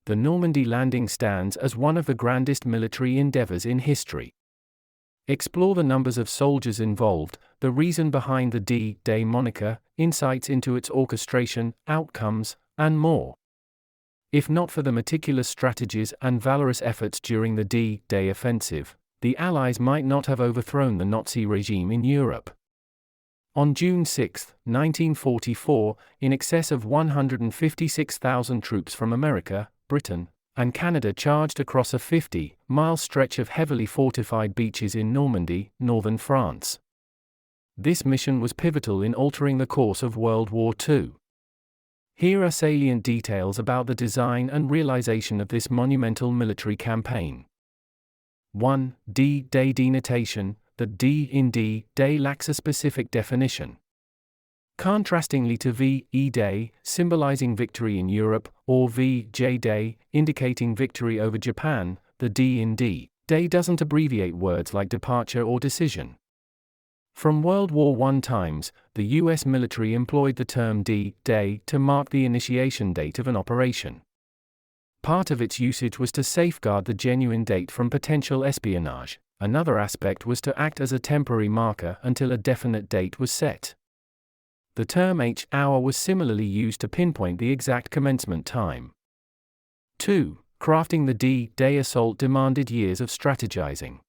The Normandy landing stands as one of the grandest military endeavors in history. Explore the numbers of soldiers involved, the reason behind the D-Day moniker, insights into its orchestration, outcomes, and more. If not for the meticulous strategies and valorous efforts during the D-Day offensive, the Allies might not have overthrown the Nazi regime in Europe. On June 6, 1944, in excess of 156,000 troops from America, Britain, and Canada charged across a 50-mile stretch of heavily fortified beaches in Normandy, northern France. This mission was pivotal in altering the course of World War II. Here are salient details about the design and realization of this monumental military campaign. 1. D-Day denotation. The D in D-Day lacks a specific definition. Contrastingly to V-Day, symbolizing victory in Europe, or V-Day, indicating victory over Japan, the D in D-Day doesn't abbreviate words like departure or decision. From World War I times, the U.S. military employed the term D-Day to mark the initiation date of an operation. Part of its usage was to safeguard the genuine date from potential espionage. Another aspect was to act as a temporary marker until a definite date was set. The term H-hour was similarly used to pinpoint the exact commencement time. 2. Crafting the D-Day assault demanded years of strategizing.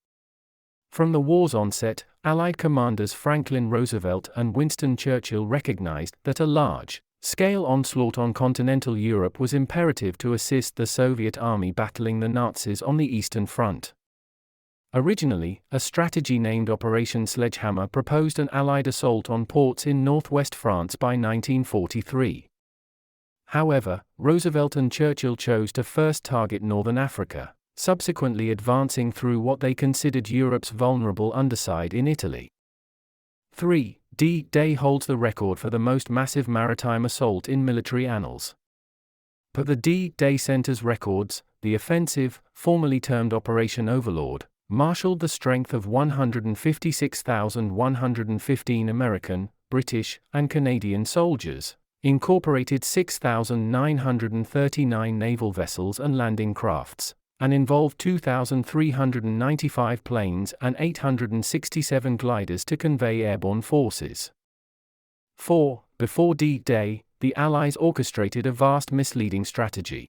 From the war's onset, Allied commanders Franklin Roosevelt and Winston Churchill recognized that a large-scale onslaught on continental Europe was imperative to assist the Soviet army battling the Nazis on the Eastern Front. Originally, a strategy named Operation Sledgehammer proposed an Allied assault on ports in northwest France by 1943. However, Roosevelt and Churchill chose to first target northern Africa, subsequently advancing through what they considered Europe's vulnerable underside in Italy. 3. D-Day holds the record for the most massive maritime assault in military annals. But the D-Day center's records, the offensive, formerly termed Operation Overlord, marshaled the strength of 156,115 American, British, and Canadian soldiers, incorporated 6,939 naval vessels and landing crafts, and involved 2,395 planes and 867 gliders to convey airborne forces. 4. Before D-Day, the Allies orchestrated a vast misleading strategy.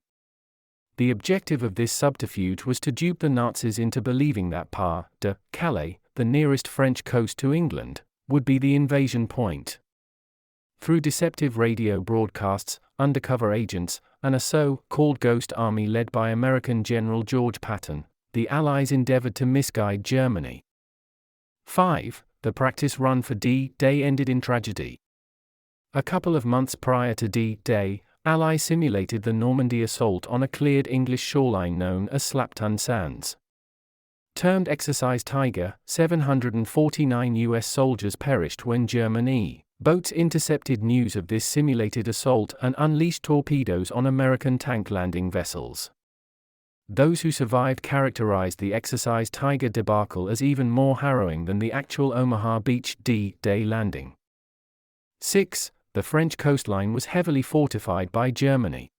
The objective of this subterfuge was to dupe the Nazis into believing that Pas de Calais, the nearest French coast to England, would be the invasion point. Through deceptive radio broadcasts, undercover agents, and a so-called ghost army led by American General George Patton, the Allies endeavored to misguide Germany. 5. The practice run for D-Day ended in tragedy. A couple of months prior to D-Day, Allies simulated the Normandy assault on a cleared English shoreline known as Slapton Sands. Termed Exercise Tiger, 749 U.S. soldiers perished when German boats intercepted news of this simulated assault and unleashed torpedoes on American tank landing vessels. Those who survived characterized the Exercise Tiger debacle as even more harrowing than the actual Omaha Beach D-Day landing. 6. The French coastline was heavily fortified by Germany.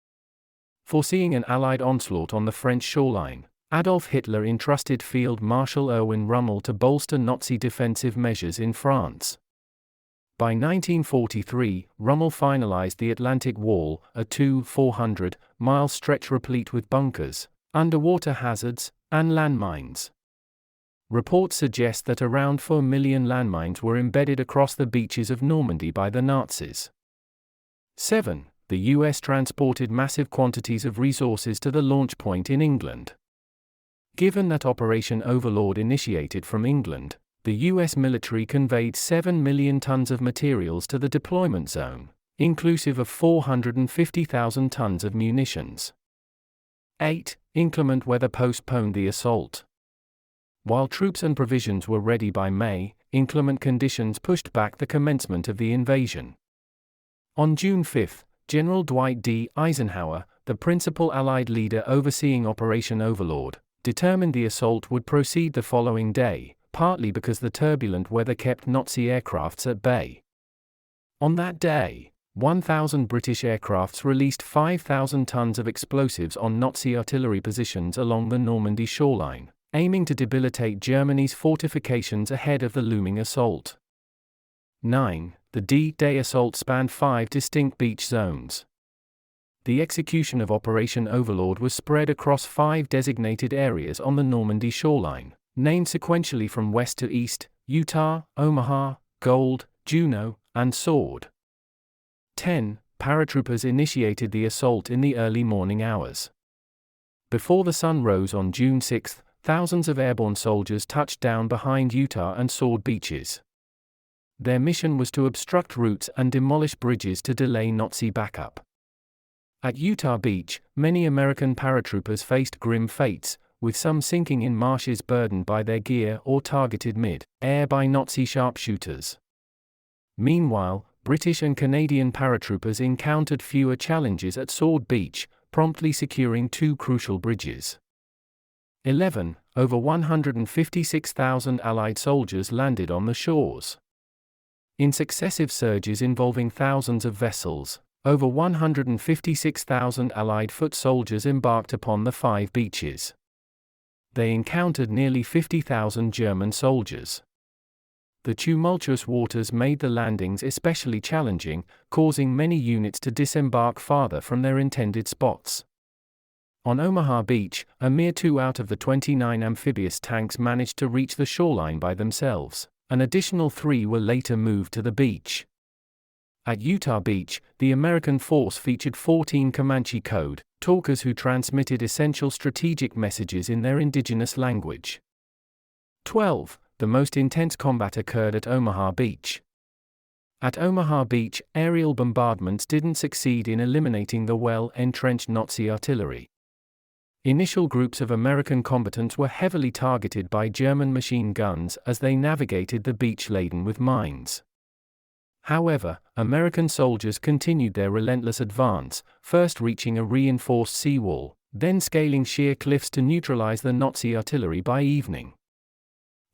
Foreseeing an Allied onslaught on the French shoreline, Adolf Hitler entrusted Field Marshal Erwin Rommel to bolster Nazi defensive measures in France. By 1943, Rommel finalized the Atlantic Wall, a 400-mile stretch replete with bunkers, underwater hazards, and landmines. Reports suggest that around 4 million landmines were embedded across the beaches of Normandy by the Nazis. 7. The U.S. transported massive quantities of resources to the launch point in England. Given that Operation Overlord initiated from England, the U.S. military conveyed 7 million tons of materials to the deployment zone, inclusive of 450,000 tons of munitions. 8. Inclement weather postponed the assault. While troops and provisions were ready by May, inclement conditions pushed back the commencement of the invasion. On June 5, General Dwight D. Eisenhower, the principal Allied leader overseeing Operation Overlord, determined the assault would proceed the following day, partly because the turbulent weather kept Nazi aircrafts at bay. On that day, 1,000 British aircrafts released 5,000 tons of explosives on Nazi artillery positions along the Normandy shoreline, aiming to debilitate Germany's fortifications ahead of the looming assault. 9. The D-Day assault spanned 5 distinct beach zones. The execution of Operation Overlord was spread across 5 designated areas on the Normandy shoreline, named sequentially from west to east: Utah, Omaha, Gold, Juno, and Sword. 10. Paratroopers initiated the assault in the early morning hours. Before the sun rose on June 6, thousands of airborne soldiers touched down behind Utah and Sword beaches. Their mission was to obstruct routes and demolish bridges to delay Nazi backup. At Utah Beach, many American paratroopers faced grim fates, with some sinking in marshes burdened by their gear or targeted mid-air by Nazi sharpshooters. Meanwhile, British and Canadian paratroopers encountered fewer challenges at Sword Beach, promptly securing 2 crucial bridges. 11. Over 156,000 Allied soldiers landed on the shores. In successive surges involving thousands of vessels, over 156,000 Allied foot soldiers embarked upon the 5 beaches. They encountered nearly 50,000 German soldiers. The tumultuous waters made the landings especially challenging, causing many units to disembark farther from their intended spots. On Omaha Beach, a mere 2 out of the 29 amphibious tanks managed to reach the shoreline by themselves. An additional 3 were later moved to the beach. At Utah Beach, the American force featured 14 Comanche code talkers who transmitted essential strategic messages in their indigenous language. 12. The most intense combat occurred at Omaha Beach. At Omaha Beach, aerial bombardments didn't succeed in eliminating the well-entrenched Nazi artillery. Initial groups of American combatants were heavily targeted by German machine guns as they navigated the beach laden with mines. However, American soldiers continued their relentless advance, first reaching a reinforced seawall, then scaling sheer cliffs to neutralize the Nazi artillery by evening.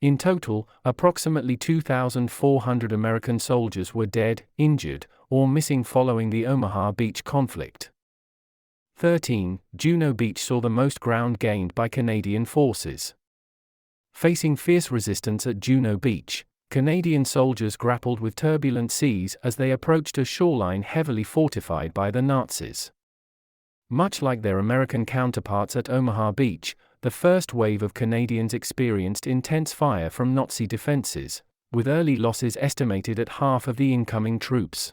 In total, approximately 2,400 American soldiers were dead, injured, or missing following the Omaha Beach conflict. 13. Juno Beach saw the most ground gained by Canadian forces. Facing fierce resistance at Juno Beach, Canadian soldiers grappled with turbulent seas as they approached a shoreline heavily fortified by the Nazis. Much like their American counterparts at Omaha Beach, the first wave of Canadians experienced intense fire from Nazi defenses, with early losses estimated at half of the incoming troops.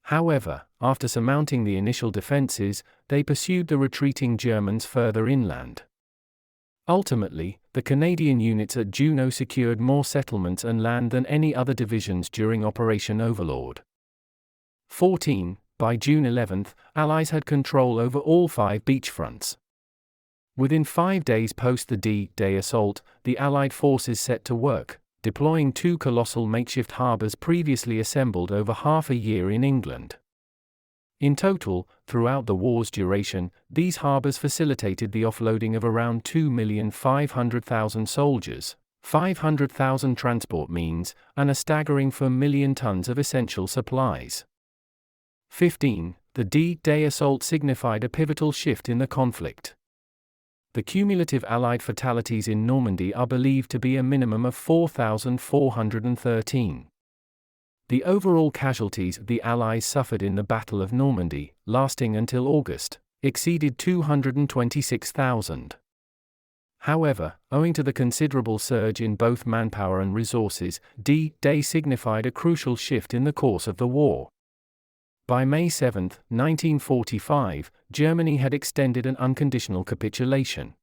However, after surmounting the initial defenses, they pursued the retreating Germans further inland. Ultimately, the Canadian units at Juno secured more settlements and land than any other divisions during Operation Overlord. 14. By June 11, Allies had control over all 5 beachfronts. Within 5 days post the D-Day assault, the Allied forces set to work, deploying 2 colossal makeshift harbors previously assembled over half a year in England. In total, throughout the war's duration, these harbors facilitated the offloading of around 2,500,000 soldiers, 500,000 transport means, and a staggering 4 million tons of essential supplies. 15. The D-Day assault signified a pivotal shift in the conflict. The cumulative Allied fatalities in Normandy are believed to be a minimum of 4,413. The overall casualties the Allies suffered in the Battle of Normandy, lasting until August, exceeded 226,000. However, owing to the considerable surge in both manpower and resources, D-Day signified a crucial shift in the course of the war. By May 7, 1945, Germany had extended an unconditional capitulation.